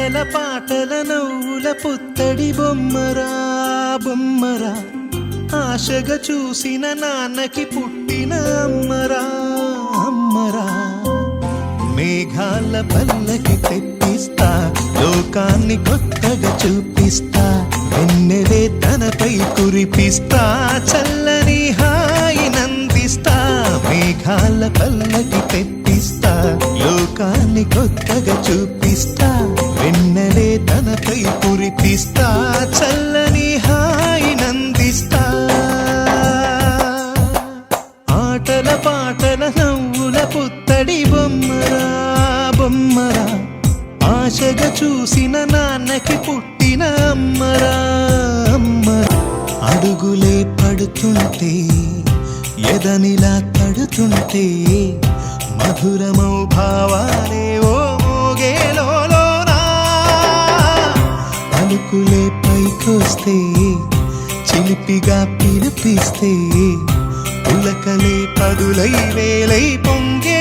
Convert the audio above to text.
ఆటల పాటల నవ్వుల పుత్తడి బొమ్మరా బొమ్మరా ఆశగా చూసిన నాన్నకి పుట్టిన అమ్మరా అమ్మరా మేఘాల పల్లకి తెప్పిస్తా లోకాన్ని కొత్తగా చూపిస్తా వెన్నెలే తనపై కురిపిస్తా చల్లని హాయి నందిస్తా మేఘాల పల్లకి తెప్పిస్తా లోకాన్ని కొత్తగా చూపిస్తా వెన్నెలే తనపై కురిపిస్తా చల్లని హాయి నందిస్తా ఆటల పాటల నవ్వుల పుత్తడి బొమ్మరా బొమ్మరా ఆశగా చూసిన నాన్నకి పుట్టిన అమ్మరా అమ్మరా అడుగులే పడుతుంటే ఎదనిలా తడుతుంటే మధురమౌ భావాలే ఓ మోగేలోనా పలుకులే పైకొస్తే చిలిపిగా పిలిపిస్తే పులకలే పదులై వేలై పొంగే